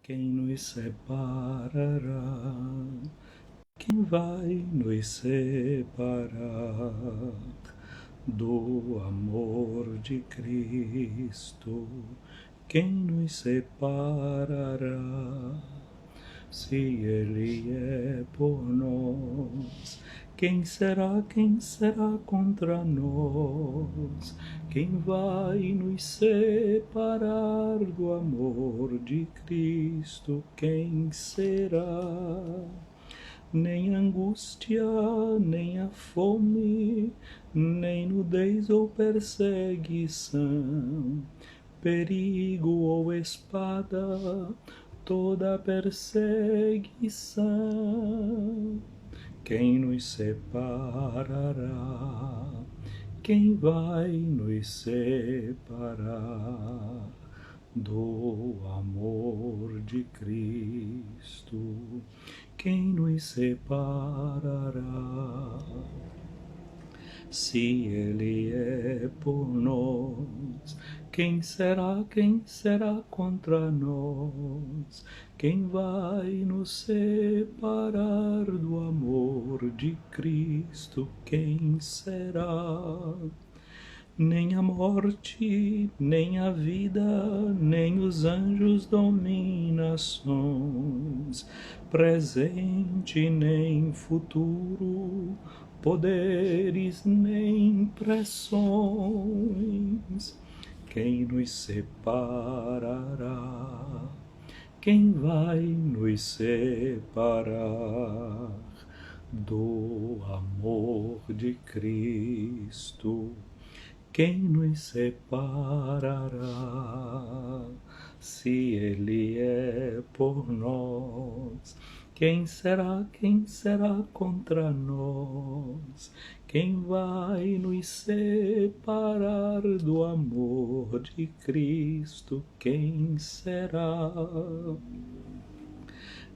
Quem nos separará? Quem vai nos separar do amor de Cristo? Quem nos separará? Se Ele é por nós, quem será contra nós? Quem vai nos separar do amor de Cristo? Quem será? Nem angústia, nem a fome, nem nudez ou perseguição, perigo ou espada, toda perseguição. Quem nos separará? Quem vai nos separar do amor de Cristo? Quem nos separará? Se Ele é por nós, quem será contra nós? Quem vai nos separar do amor de Cristo? Quem será? Nem a morte, nem a vida, nem os anjos dominações, presente nem futuro, poderes nem pressões. Quem nos separará? Quem vai nos separar do amor de Cristo? Quem nos separará? Se Ele é por nós, quem será contra nós? Quem vai nos separar do amor de Cristo? Quem será?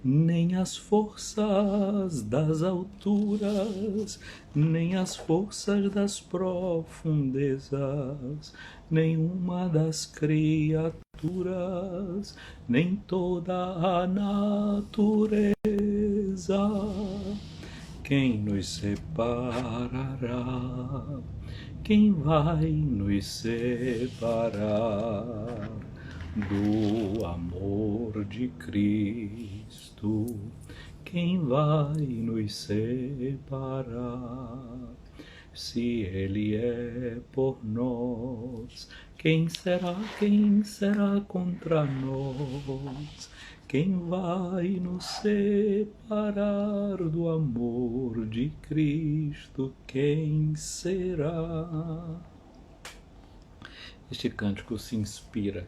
Nem as forças das alturas, nem as forças das profundezas, nenhuma das criaturas, nem toda a natureza. Quem nos separará? Quem vai nos separar do amor de Cristo? Quem vai nos separar? Se Ele é por nós, quem será contra nós? Quem vai nos separar do amor de Cristo? Quem será? Este cântico se inspira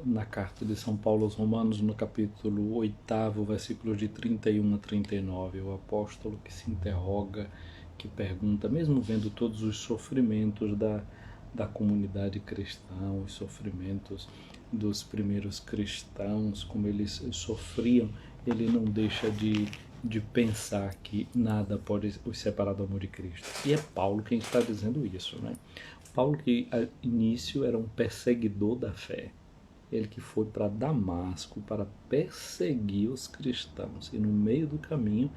na carta de São Paulo aos Romanos, no capítulo 8, versículos de 31 a 39, o apóstolo que se interroga, que pergunta, mesmo vendo todos os sofrimentos da comunidade cristã, os sofrimentos dos primeiros cristãos, como eles sofriam, ele não deixa de pensar que nada pode os separar do amor de Cristo. E é Paulo quem está dizendo isso, né? Paulo, que a início era um perseguidor da fé, ele que foi para Damasco para perseguir os cristãos, e no meio do caminho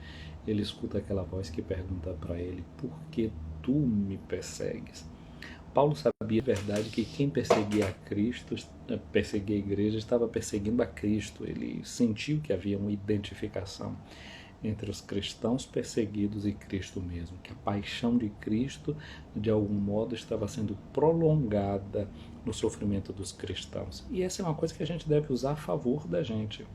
ele escuta aquela voz que pergunta para ele: por que tu me persegues? Paulo sabia de verdade que quem perseguia a Cristo, perseguia a igreja, estava perseguindo a Cristo. Ele sentiu que havia uma identificação entre os cristãos perseguidos e Cristo mesmo, que a paixão de Cristo, de algum modo, estava sendo prolongada no sofrimento dos cristãos. E essa é uma coisa que a gente deve usar a favor da gente.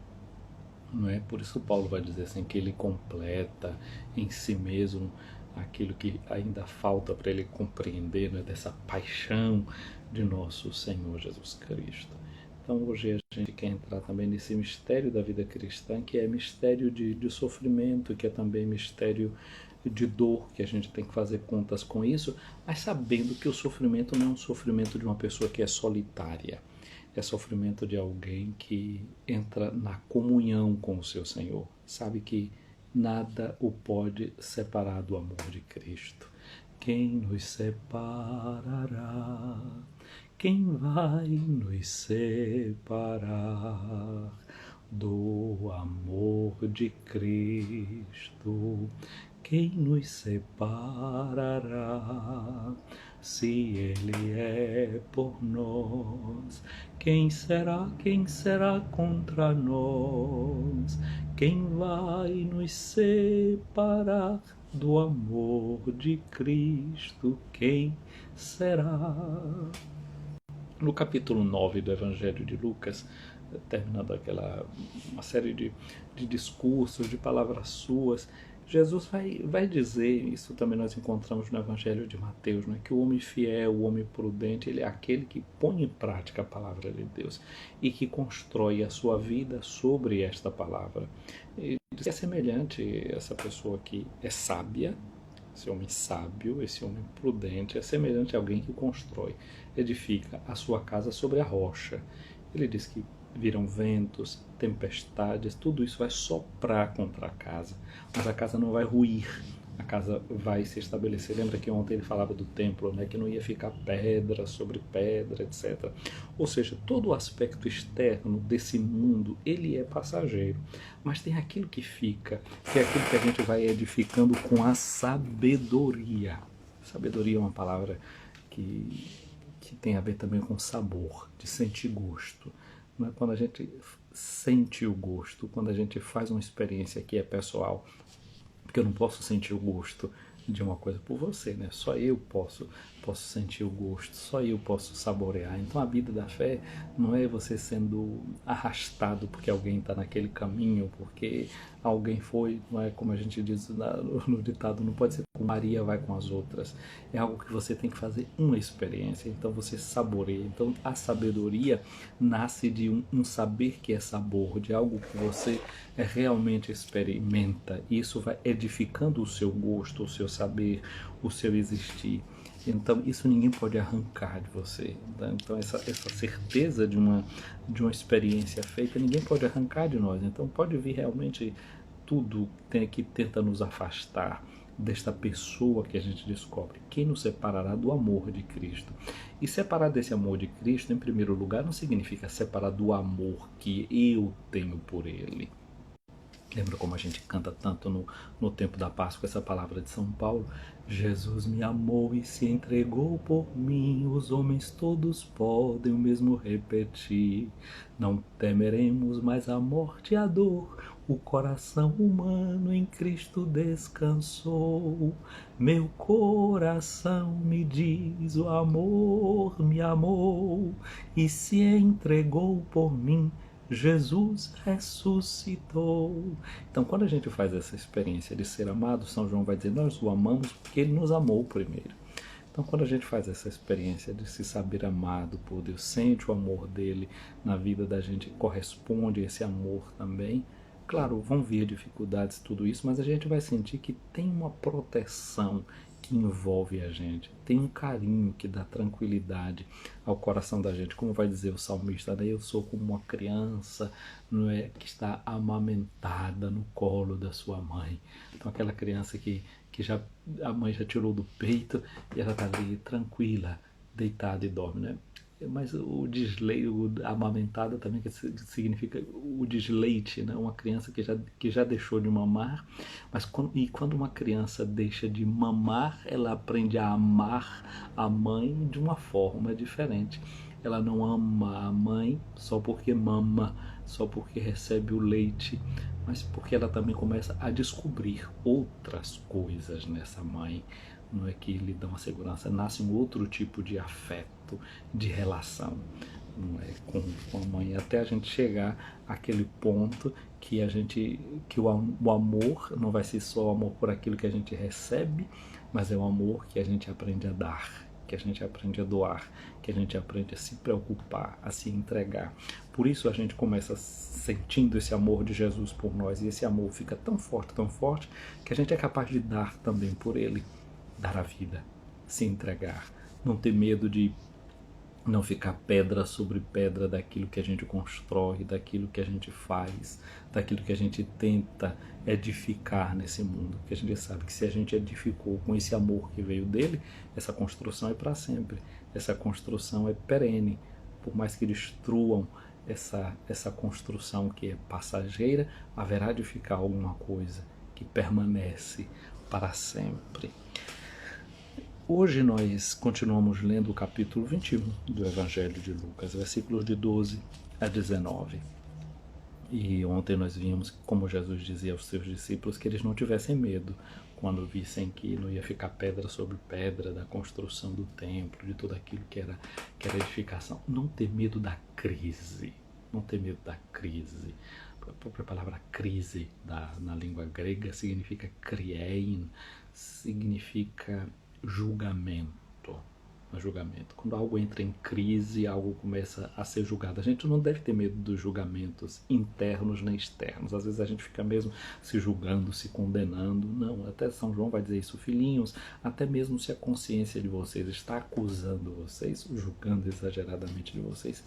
Não é? Por isso Paulo vai dizer assim, que ele completa em si mesmo aquilo que ainda falta para ele compreender, né, dessa paixão de nosso Senhor Jesus Cristo. Então hoje a gente quer entrar também nesse mistério da vida cristã, que é mistério de sofrimento, que é também mistério de dor, que a gente tem que fazer contas com isso, mas sabendo que o sofrimento não é um sofrimento de uma pessoa que é solitária, é sofrimento de alguém que entra na comunhão com o seu Senhor, sabe que nada o pode separar do amor de Cristo. Quem nos separará? Quem vai nos separar do amor de Cristo. Quem nos separará? Se Ele é por nós, quem será contra nós? Quem vai nos separar do amor de Cristo? Quem será? No capítulo 9 do Evangelho de Lucas, terminando uma série de discursos, de palavras suas, Jesus vai dizer, isso também nós encontramos no Evangelho de Mateus, né, que o homem fiel, o homem prudente, ele é aquele que põe em prática a palavra de Deus e que constrói a sua vida sobre esta palavra. E é semelhante essa pessoa que é sábia, esse homem sábio, esse homem prudente, é semelhante a alguém que constrói, edifica a sua casa sobre a rocha. Ele diz que virão ventos, tempestades, tudo isso vai soprar contra a casa, mas a casa não vai ruir, a casa vai se estabelecer. Lembra que ontem ele falava do templo, né, que não ia ficar pedra sobre pedra, etc. Ou seja, todo o aspecto externo desse mundo, ele é passageiro, mas tem aquilo que fica, que é aquilo que a gente vai edificando com a sabedoria. Sabedoria é uma palavra que tem a ver também com sabor, de sentir gosto. Quando a gente sente o gosto, quando a gente faz uma experiência que é pessoal, porque eu não posso sentir o gosto de uma coisa por você, né? Só eu posso sentir o gosto, só eu posso saborear. Então a vida da fé não é você sendo arrastado porque alguém está naquele caminho, porque alguém foi, não é como a gente diz no ditado, não pode ser como Maria vai com as outras. É algo que você tem que fazer uma experiência, então você saboreia. Então a sabedoria nasce de um saber que é sabor, de algo que você realmente experimenta. E isso vai edificando o seu gosto, o seu saber, o seu existir. Então isso ninguém pode arrancar de você. Então essa certeza de uma experiência feita, ninguém pode arrancar de nós. Então pode vir realmente tudo que tenta nos afastar desta pessoa que a gente descobre. Quem nos separará do amor de Cristo? E separar desse amor de Cristo, em primeiro lugar, não significa separar do amor que eu tenho por Ele. Lembra como a gente canta tanto no tempo da Páscoa essa palavra de São Paulo? Jesus me amou e se entregou por mim, os homens todos podem o mesmo repetir. Não temeremos mais a morte e a dor, o coração humano em Cristo descansou. Meu coração me diz, o amor me amou e se entregou por mim. Jesus ressuscitou. Então, quando a gente faz essa experiência de ser amado, São João vai dizer, nós o amamos porque ele nos amou primeiro. Então, quando a gente faz essa experiência de se saber amado por Deus, sente o amor dele na vida da gente, corresponde a esse amor também. Claro, vão vir dificuldades, tudo isso, mas a gente vai sentir que tem uma proteção que envolve a gente, tem um carinho que dá tranquilidade ao coração da gente, como vai dizer o salmista, né? Eu sou como uma criança, não é, que está amamentada no colo da sua mãe. Então aquela criança que já a mãe já tirou do peito e ela está ali tranquila, deitada e dorme, né? Mas o desleite, a amamentada também, que significa o desleite, né? Uma criança que já deixou de mamar, mas quando uma criança deixa de mamar, ela aprende a amar a mãe de uma forma diferente. Ela não ama a mãe só porque mama, só porque recebe o leite, mas porque ela também começa a descobrir outras coisas nessa mãe, não é, que lhe dão a segurança, nasce um outro tipo de afeto, de relação, não é, com a mãe, até a gente chegar àquele ponto que o amor não vai ser só o amor por aquilo que a gente recebe, mas é o amor que a gente aprende a dar, que a gente aprende a doar, que a gente aprende a se preocupar, a se entregar. Por isso a gente começa sentindo esse amor de Jesus por nós, e esse amor fica tão forte, que a gente é capaz de dar também por ele, dar a vida, se entregar, não ter medo de não ficar pedra sobre pedra daquilo que a gente constrói, daquilo que a gente faz, daquilo que a gente tenta edificar nesse mundo, porque a gente sabe que se a gente edificou com esse amor que veio dele, essa construção é para sempre, essa construção é perene, por mais que destruam essa construção que é passageira, haverá de ficar alguma coisa que permanece para sempre. Hoje nós continuamos lendo o capítulo 21 do Evangelho de Lucas, versículos de 12 a 19. E ontem nós vimos como Jesus dizia aos seus discípulos que eles não tivessem medo quando vissem que não ia ficar pedra sobre pedra da construção do templo, de tudo aquilo que era edificação. Não ter medo da crise. Não ter medo da crise. A própria palavra crise na língua grega significa kriein, significa julgamento. Julgamento. Quando algo entra em crise, algo começa a ser julgado. A gente não deve ter medo dos julgamentos internos nem externos. Às vezes a gente fica mesmo se julgando, se condenando. Não, até São João vai dizer isso, filhinhos, até mesmo se a consciência de vocês está acusando vocês, julgando exageradamente de vocês,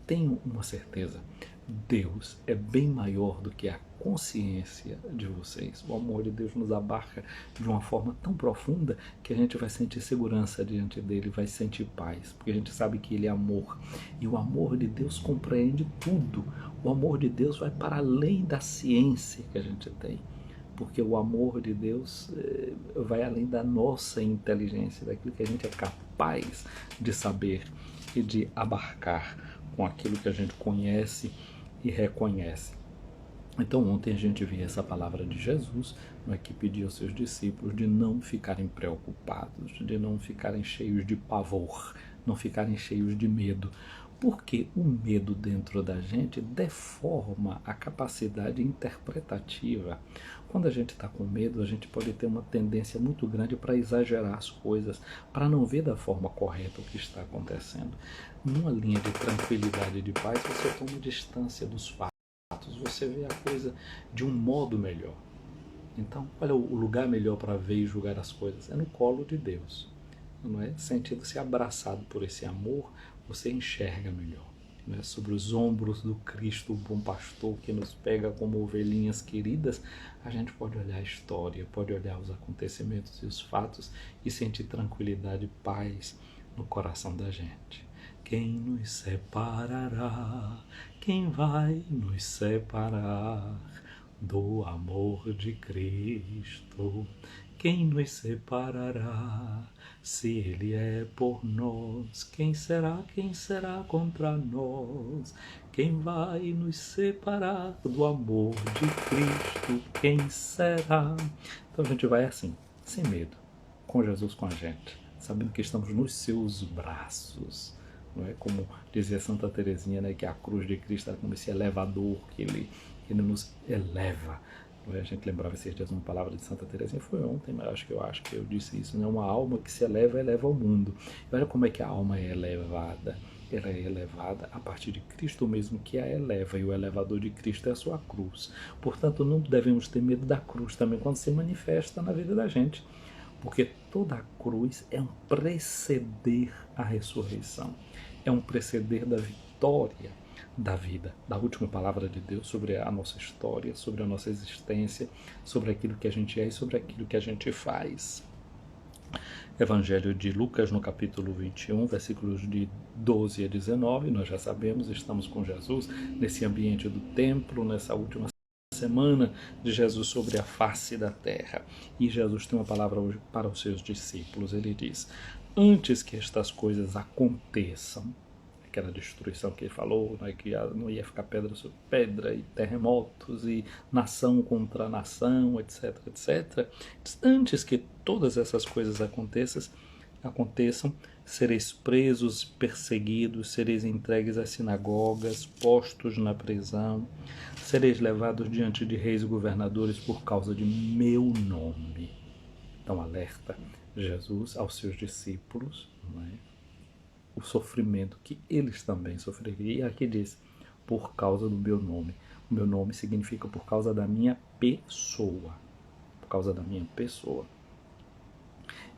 tenham uma certeza, Deus é bem maior do que a consciência de vocês. O amor de Deus nos abarca de uma forma tão profunda que a gente vai sentir segurança diante dele, vai sentir paz, porque a gente sabe que ele é amor. E o amor de Deus compreende tudo. O amor de Deus vai para além da ciência que a gente tem. Porque o amor de Deus vai além da nossa inteligência, daquilo que a gente é capaz de saber e de abarcar com aquilo que a gente conhece e reconhece. Então ontem a gente viu essa palavra de Jesus, que pediu aos seus discípulos de não ficarem preocupados, de não ficarem cheios de pavor, não ficarem cheios de medo, porque o medo dentro da gente deforma a capacidade interpretativa. Quando a gente está com medo, a gente pode ter uma tendência muito grande para exagerar as coisas, para não ver da forma correta o que está acontecendo. Numa linha de tranquilidade e de paz, você toma distância dos fatos, você vê a coisa de um modo melhor. Então, olha, o lugar melhor para ver e julgar as coisas é no colo de Deus. Não é? Sentindo-se abraçado por esse amor, você enxerga melhor. Não é? Sobre os ombros do Cristo, o bom pastor que nos pega como ovelhinhas queridas, a gente pode olhar a história, pode olhar os acontecimentos e os fatos e sentir tranquilidade e paz no coração da gente. Quem nos separará? Quem vai nos separar do amor de Cristo? Quem nos separará? Se Ele é por nós, quem será contra nós? Quem vai nos separar do amor de Cristo? Quem será? Então a gente vai assim, sem medo, com Jesus com a gente, sabendo que estamos nos seus braços. Não é? Como dizia Santa Teresinha, né, que a cruz de Cristo é como esse elevador que ele nos eleva. A gente lembrava esses dias uma palavra de Santa Teresinha, foi ontem, mas acho que eu disse isso, né? Uma alma que se eleva, eleva o mundo. E olha como é que a alma é elevada. Ela é elevada a partir de Cristo mesmo, que a eleva, e o elevador de Cristo é a sua cruz. Portanto, não devemos ter medo da cruz também quando se manifesta na vida da gente, porque toda a cruz é um preceder à ressurreição, é um preceder da vitória da vida, da última palavra de Deus sobre a nossa história, sobre a nossa existência, sobre aquilo que a gente é e sobre aquilo que a gente faz. Evangelho de Lucas, no capítulo 21, versículos de 12 a 19, nós já sabemos, estamos com Jesus nesse ambiente do templo, nessa última semana de Jesus sobre a face da terra. E Jesus tem uma palavra hoje para os seus discípulos. Ele diz: antes que estas coisas aconteçam, aquela destruição que ele falou, né, que não ia ficar pedra sobre pedra, e terremotos, e nação contra nação, etc, etc. Antes que todas essas coisas aconteçam, sereis presos, perseguidos, sereis entregues às sinagogas, postos na prisão, sereis levados diante de reis e governadores por causa de meu nome. Então alerta Jesus aos seus discípulos, não é? O sofrimento que eles também sofreriam. E aqui diz, por causa do meu nome. O meu nome significa por causa da minha pessoa. Por causa da minha pessoa.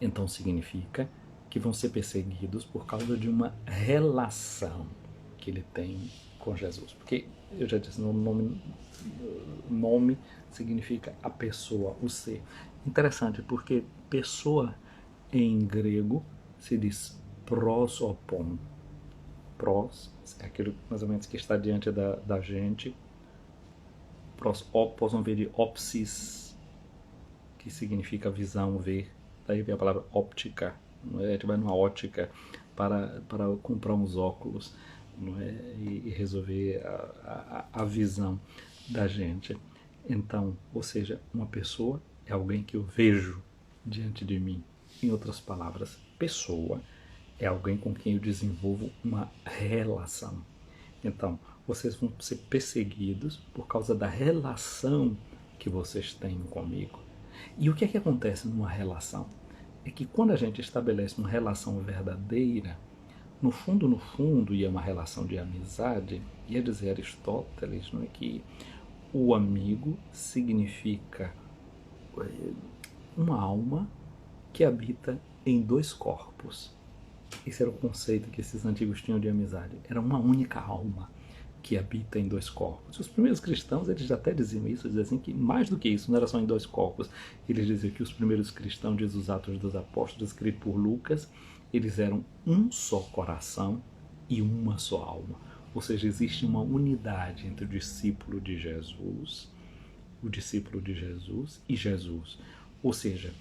Então significa que vão ser perseguidos por causa de uma relação que ele tem com Jesus. Porque, eu já disse, nome significa a pessoa, o ser. Interessante, porque pessoa em grego se diz prosopon. prós, é aquilo mais ou menos que está diante da gente. Prós, opos, vamos ver de opsis, que significa visão, ver. Daí vem a palavra óptica, não é? A gente vai numa ótica para comprar uns óculos, não é? E resolver a visão da gente. Então, ou seja, uma pessoa é alguém que eu vejo diante de mim. Em outras palavras, pessoa é alguém com quem eu desenvolvo uma relação. Então, vocês vão ser perseguidos por causa da relação que vocês têm comigo. E o que é que acontece numa relação? É que quando a gente estabelece uma relação verdadeira, no fundo, e é uma relação de amizade, ia dizer Aristóteles, não é, que o amigo significa uma alma que habita em dois corpos. Esse era o conceito que esses antigos tinham de amizade. Era uma única alma que habita em dois corpos. Os primeiros cristãos, eles até diziam isso, diziam assim que mais do que isso, não era só em dois corpos. Eles diziam que os primeiros cristãos, diz os Atos dos Apóstolos, escrito por Lucas, eles eram um só coração e uma só alma. Ou seja, existe uma unidade entre o discípulo de Jesus e Jesus. Ou seja,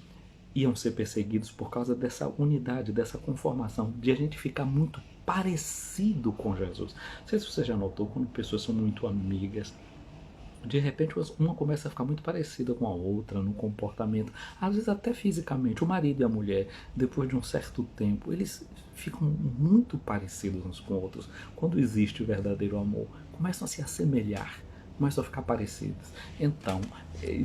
iam ser perseguidos por causa dessa unidade, dessa conformação, de a gente ficar muito parecido com Jesus. Não sei se você já notou, quando pessoas são muito amigas, de repente uma começa a ficar muito parecida com a outra no comportamento, às vezes até fisicamente. O marido e a mulher, depois de um certo tempo, eles ficam muito parecidos uns com outros. Quando existe o verdadeiro amor, começam a se assemelhar, começam a ficar parecidos. Então,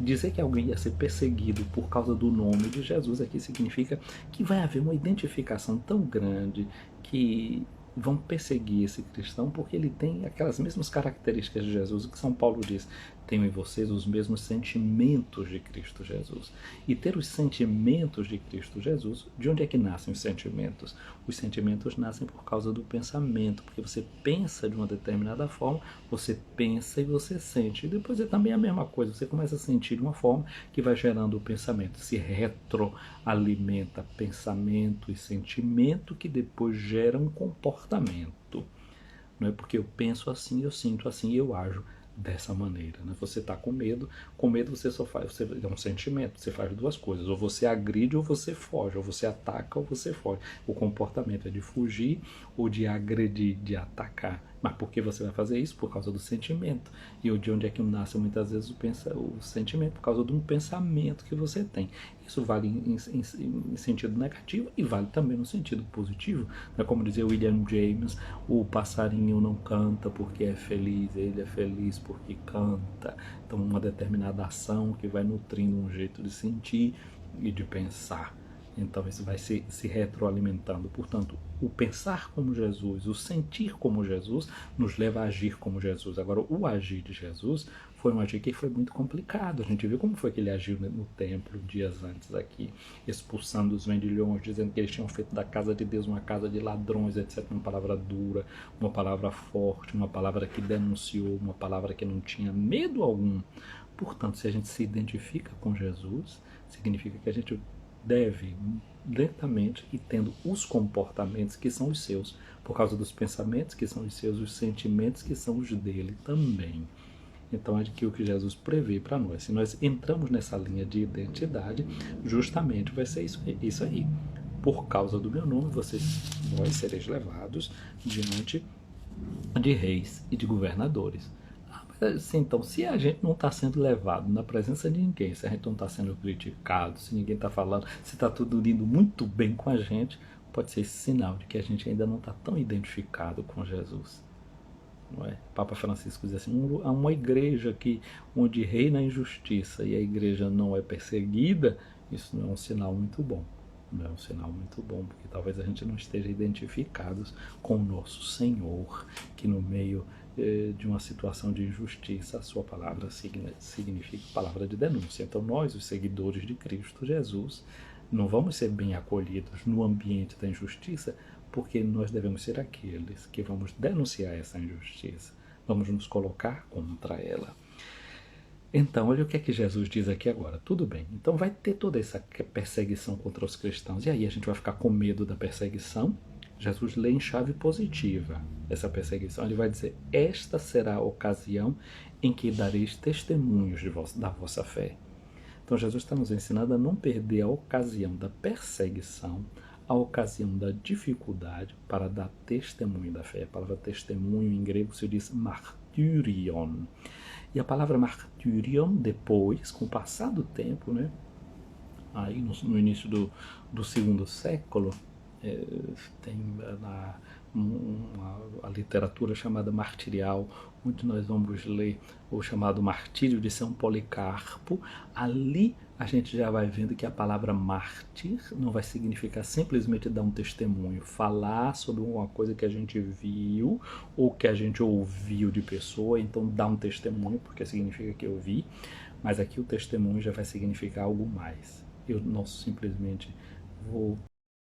dizer que alguém ia ser perseguido por causa do nome de Jesus aqui significa que vai haver uma identificação tão grande que vão perseguir esse cristão porque ele tem aquelas mesmas características de Jesus, o que São Paulo diz: tenham em vocês os mesmos sentimentos de Cristo Jesus. E ter os sentimentos de Cristo Jesus, de onde é que nascem os sentimentos? Os sentimentos nascem por causa do pensamento, porque você pensa de uma determinada forma, você pensa e você sente. E depois é também a mesma coisa, você começa a sentir de uma forma que vai gerando o pensamento, se retroalimenta pensamento e sentimento que depois gera um comportamento. Não é porque eu penso assim, eu sinto assim, eu ajo dessa maneira, né? Você está com medo você só faz, é um sentimento, você faz duas coisas, ou você agride ou você foge, ou você ataca ou você foge. O comportamento é de fugir ou de agredir, de atacar. Mas por que você vai fazer isso? Por causa do sentimento. E de onde é que nasce muitas vezes o sentimento? Por causa de um pensamento que você tem. Isso vale em sentido negativo e vale também no sentido positivo. Como dizia William James, o passarinho não canta porque é feliz, ele é feliz porque canta. Então, uma determinada ação que vai nutrindo um jeito de sentir e de pensar. Então isso vai se retroalimentando. Portanto, o pensar como Jesus, o sentir como Jesus, nos leva a agir como Jesus. Agora, o agir de Jesus foi um agir que foi muito complicado. A gente viu como foi que ele agiu no templo dias antes aqui, expulsando os vendilhões, dizendo que eles tinham feito da casa de Deus uma casa de ladrões, etc. Uma palavra dura, uma palavra forte, uma palavra que denunciou, uma palavra que não tinha medo algum. Portanto, se a gente se identifica com Jesus, significa que a gente deve lentamente e tendo os comportamentos que são os seus, por causa dos pensamentos que são os seus, os sentimentos que são os dele também. Então é aquilo que Jesus prevê para nós. Se nós entramos nessa linha de identidade, justamente vai ser isso aí. Por causa do meu nome, vós sereis levados diante de reis e de governadores. Então, se a gente não está sendo levado na presença de ninguém, se a gente não está sendo criticado, se ninguém está falando, se está tudo indo muito bem com a gente, pode ser esse sinal de que a gente ainda não está tão identificado com Jesus. Não é? Papa Francisco diz assim: há uma igreja onde reina a injustiça e a igreja não é perseguida, isso não é um sinal muito bom. Não é um sinal muito bom, porque talvez a gente não esteja identificados com o nosso Senhor, que no meio de uma situação de injustiça, a sua palavra significa palavra de denúncia. Então nós, os seguidores de Cristo Jesus, não vamos ser bem acolhidos no ambiente da injustiça, porque nós devemos ser aqueles que vamos denunciar essa injustiça, vamos nos colocar contra ela. Então, olha o que é que Jesus diz aqui agora. Tudo bem, então vai ter toda essa perseguição contra os cristãos. E aí a gente vai ficar com medo da perseguição? Jesus lê em chave positiva essa perseguição. Ele vai dizer: esta será a ocasião em que dareis testemunhos da vossa fé. Então Jesus está nos ensinando a não perder a ocasião da perseguição, a ocasião da dificuldade para dar testemunho da fé. A palavra testemunho em grego se diz martyrion. E a palavra martyrion, depois, com o passar do tempo, né, aí no início do segundo século, tem a literatura chamada martirial, onde nós vamos ler o chamado Martírio de São Policarpo. Ali a gente já vai vendo que a palavra mártir não vai significar simplesmente dar um testemunho, falar sobre uma coisa que a gente viu ou que a gente ouviu de pessoa, então dar um testemunho, porque significa que eu vi, mas aqui o testemunho já vai significar algo mais. Eu não simplesmente vou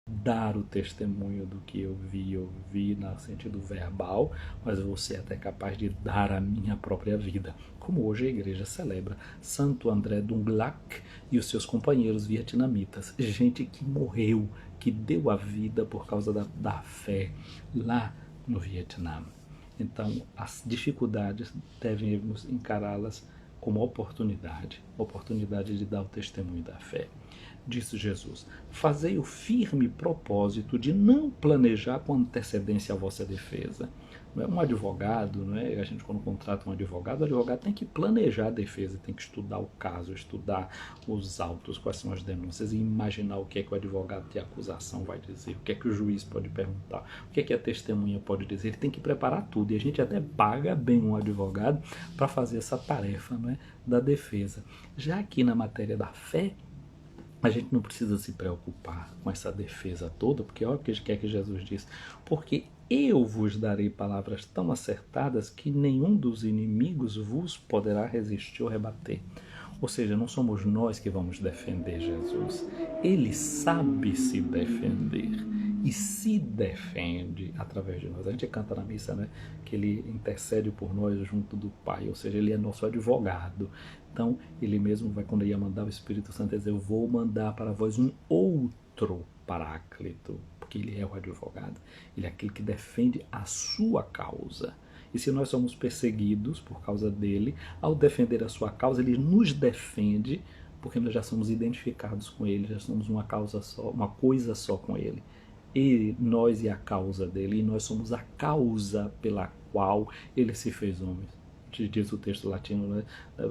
dar o testemunho do que eu vi no sentido verbal, mas eu vou ser até capaz de dar a minha própria vida, como hoje a igreja celebra Santo André Dunglac e os seus companheiros vietnamitas, gente que morreu, que deu a vida por causa da fé lá no Vietnã. Então as dificuldades devemos encará-las como oportunidade de dar o testemunho da fé. Disse Jesus: fazei o firme propósito de não planejar com antecedência a vossa defesa. Um advogado, a gente quando contrata um advogado, o advogado tem que planejar a defesa, tem que estudar o caso, estudar os autos, quais são as denúncias, e imaginar o que é que o advogado de acusação vai dizer, o que é que o juiz pode perguntar, o que é que a testemunha pode dizer. Ele tem que preparar tudo, e a gente até paga bem um advogado para fazer essa tarefa, da defesa. Já aqui na matéria da fé, a gente não precisa se preocupar com essa defesa toda, porque olha o que é que Jesus diz: porque eu vos darei palavras tão acertadas que nenhum dos inimigos vos poderá resistir ou rebater. Ou seja, não somos nós que vamos defender Jesus. Ele sabe se defender e se defende através de nós. A gente canta na missa, que ele intercede por nós junto do Pai, ou seja, ele é nosso advogado. Então, ele mesmo vai, quando ia mandar o Espírito Santo, dizer: eu vou mandar para vós um outro Paráclito, porque ele é o advogado, ele é aquele que defende a sua causa. E se nós somos perseguidos por causa dele, ao defender a sua causa, ele nos defende, porque nós já somos identificados com ele, já somos uma causa só, uma coisa só com ele. E nós e a causa dele, e nós somos a causa pela qual ele se fez homem. Diz o texto latino,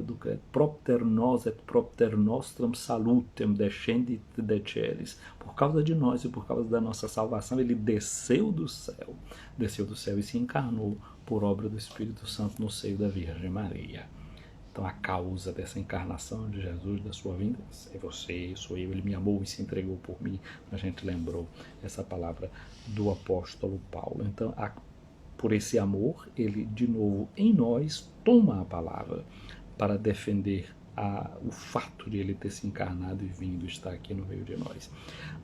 do propter nos et propter nostrum salutem descendit decelis. Por causa de nós e por causa da nossa salvação, ele desceu do céu e se encarnou por obra do Espírito Santo no seio da Virgem Maria. Então a causa dessa encarnação de Jesus, da sua vinda, é você, sou eu, ele me amou e se entregou por mim. A gente lembrou essa palavra do apóstolo Paulo. Então, por esse amor, ele de novo em nós toma a palavra para defender o fato de ele ter se encarnado e vindo estar aqui no meio de nós.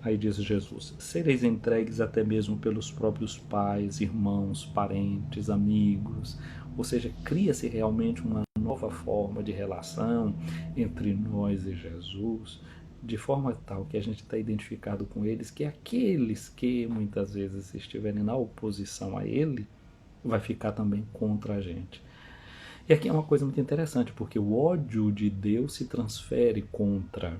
Aí diz Jesus: sereis entregues até mesmo pelos próprios pais, irmãos, parentes, amigos. Ou seja, cria-se realmente uma nova forma de relação entre nós e Jesus, de forma tal que a gente está identificado com eles, que aqueles que muitas vezes estiverem na oposição a ele, vai ficar também contra a gente. E aqui é uma coisa muito interessante, porque o ódio de Deus se transfere contra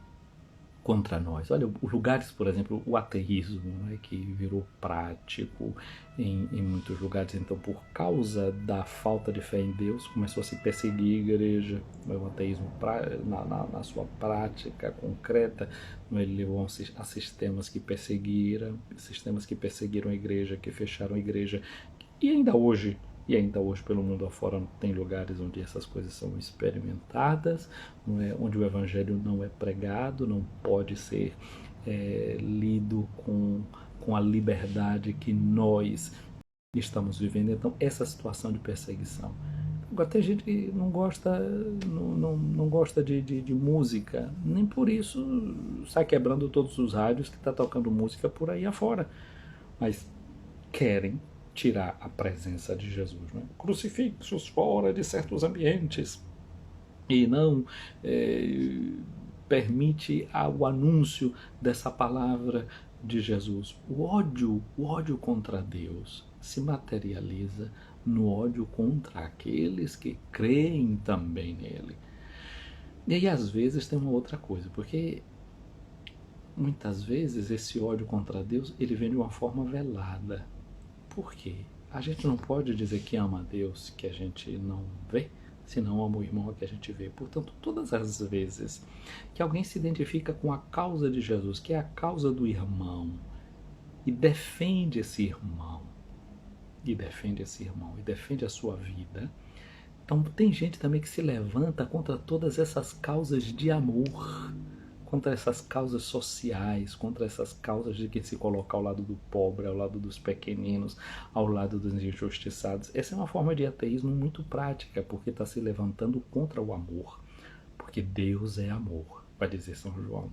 nós. Olha, os lugares, por exemplo, o ateísmo, que virou prático em muitos lugares. Então, por causa da falta de fé em Deus, começou a se perseguir a igreja. O ateísmo, na sua prática concreta, ele levou a sistemas que perseguiram a igreja, que fecharam a igreja. E ainda hoje pelo mundo afora tem lugares onde essas coisas são experimentadas, onde o evangelho não é pregado, não pode ser lido com a liberdade que nós estamos vivendo. Então, essa situação de perseguição. Agora, tem gente que não gosta de música, nem por isso sai quebrando todos os rádios que está tocando música por aí afora, mas querem tirar a presença de Jesus, crucifixos fora de certos ambientes, e não permite o anúncio dessa palavra de Jesus. O ódio contra Deus se materializa no ódio contra aqueles que creem também nele. E aí às vezes tem uma outra coisa, porque muitas vezes esse ódio contra Deus, ele vem de uma forma velada. Por quê? A gente não pode dizer que ama a Deus que a gente não vê, se não ama o irmão que a gente vê. Portanto, todas as vezes que alguém se identifica com a causa de Jesus, que é a causa do irmão, e defende esse irmão, e defende a sua vida, então tem gente também que se levanta contra todas essas causas de amor, contra essas causas sociais, contra essas causas de quem se coloca ao lado do pobre, ao lado dos pequeninos, ao lado dos injustiçados. Essa é uma forma de ateísmo muito prática, porque está se levantando contra o amor, porque Deus é amor, vai dizer São João.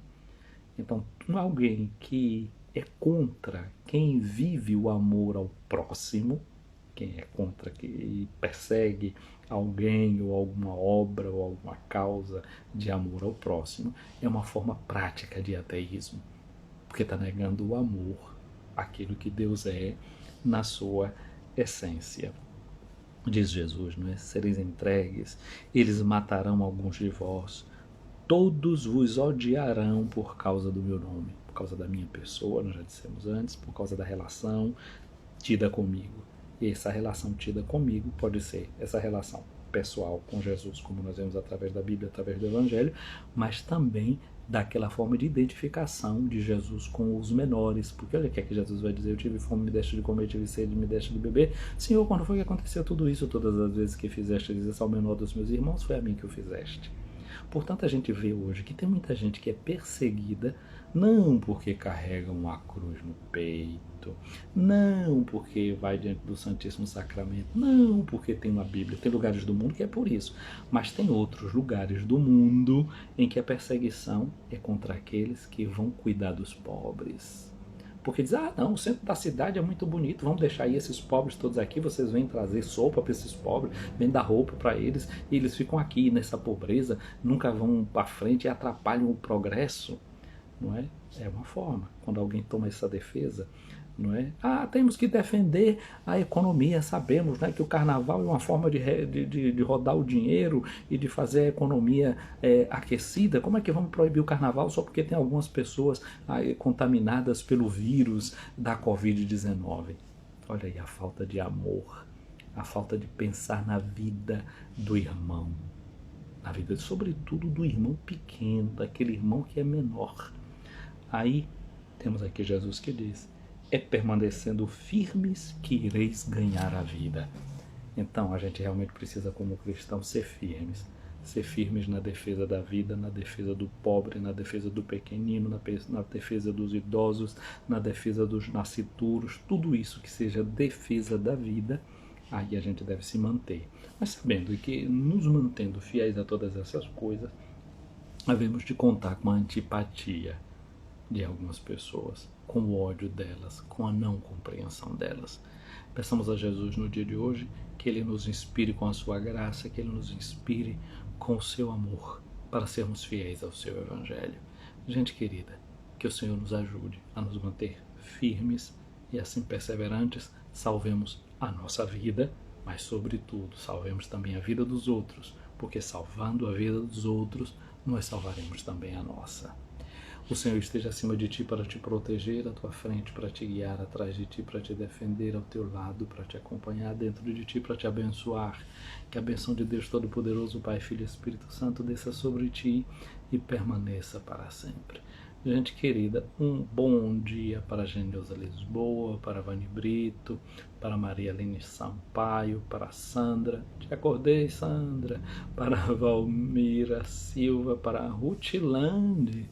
Então, alguém que é contra quem vive o amor ao próximo, quem é contra que persegue alguém ou alguma obra ou alguma causa de amor ao próximo, é uma forma prática de ateísmo, porque está negando o amor, aquilo que Deus é na sua essência. Diz Jesus, não é? Sereis entregues, eles matarão alguns de vós, todos vos odiarão por causa do meu nome, por causa da minha pessoa, nós já dissemos antes, por causa da relação tida comigo. E essa relação tida comigo pode ser essa relação pessoal com Jesus, como nós vemos através da Bíblia, através do Evangelho, mas também daquela forma de identificação de Jesus com os menores, porque olha o que é que Jesus vai dizer: eu tive fome, me deste de comer, tive sede, me deste de beber. Senhor, quando foi que aconteceu tudo isso? Todas as vezes que fizeste isso ao menor dos meus irmãos, foi a mim que o fizeste. Portanto, a gente vê hoje que tem muita gente que é perseguida, não porque carrega uma cruz no peito, não porque vai diante do Santíssimo Sacramento, não porque tem uma Bíblia. Tem lugares do mundo que é por isso, mas tem outros lugares do mundo em que a perseguição é contra aqueles que vão cuidar dos pobres. Porque diz, não, o centro da cidade é muito bonito, vamos deixar aí esses pobres todos aqui, vocês vêm trazer sopa para esses pobres, vêm dar roupa para eles, e eles ficam aqui nessa pobreza, nunca vão para frente e atrapalham o progresso, não é? É uma forma, quando alguém toma essa defesa, não é? Temos que defender a economia, sabemos, né, que o carnaval é uma forma de rodar o dinheiro e de fazer a economia aquecida. Como é que vamos proibir o carnaval só porque tem algumas pessoas contaminadas pelo vírus da Covid-19? Olha aí a falta de amor, a falta de pensar na vida do irmão, na vida, sobretudo, do irmão pequeno, daquele irmão que é menor. Aí temos aqui Jesus que diz: é permanecendo firmes que ireis ganhar a vida. Então a gente realmente precisa, como cristão, ser firmes na defesa da vida, na defesa do pobre, na defesa do pequenino, na defesa dos idosos, na defesa dos nascituros, tudo isso que seja defesa da vida, aí a gente deve se manter. Mas sabendo que, nos mantendo fiéis a todas essas coisas, havemos de contar com a antipatia de algumas pessoas, com o ódio delas, com a não compreensão delas. Peçamos a Jesus no dia de hoje que Ele nos inspire com a sua graça, que Ele nos inspire com o seu amor, para sermos fiéis ao seu Evangelho. Gente querida, que o Senhor nos ajude a nos manter firmes e assim perseverantes, salvemos a nossa vida, mas sobretudo salvemos também a vida dos outros, porque salvando a vida dos outros, nós salvaremos também a nossa. O Senhor esteja acima de ti para te proteger, à tua frente para te guiar, atrás de ti para te defender, ao teu lado para te acompanhar, dentro de ti para te abençoar. Que a benção de Deus Todo-Poderoso, Pai, Filho e Espírito Santo desça sobre ti e permaneça para sempre. Gente querida, um bom dia para a Geneuza Lisboa, para a Vani Brito, para a Maria Aline Sampaio, para a Sandra, te acordei, Sandra, para a Valmira Silva, para a Rutilande,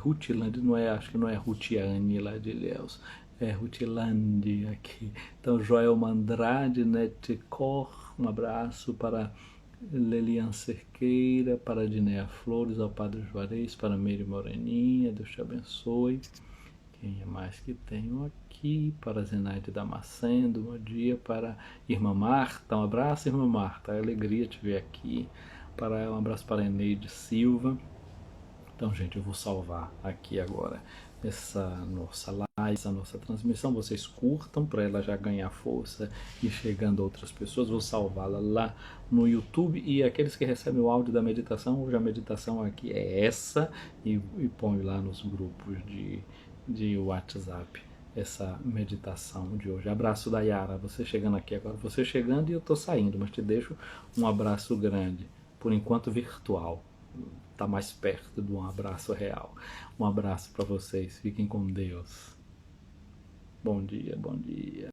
Rutilande, acho que não é Rutiane lá de Ilhéus, é Rutilande aqui. Então, Joel Mandrade, Netcor, um abraço para Lelian Cerqueira, para Dinéa Flores, ao Padre Juarez, para Meire Moreninha, Deus te abençoe. Quem é mais que tenho aqui? Para Zenaide Damasceno, bom dia. Para Irmã Marta, um abraço, Irmã Marta, é alegria te ver aqui. Um abraço para Eneide Silva. Então, gente, eu vou salvar aqui agora. essa nossa live, essa nossa transmissão, vocês curtam para ela já ganhar força e chegando a outras pessoas. Vou salvá-la lá no YouTube, e aqueles que recebem o áudio da meditação, hoje a meditação aqui é essa, e põe lá nos grupos de WhatsApp essa meditação de hoje. Abraço da Yara, você chegando aqui agora, você chegando e eu tô saindo, mas te deixo um abraço grande, por enquanto virtual, tá mais perto de um abraço real. Um abraço para vocês, fiquem com Deus. Bom dia, bom dia.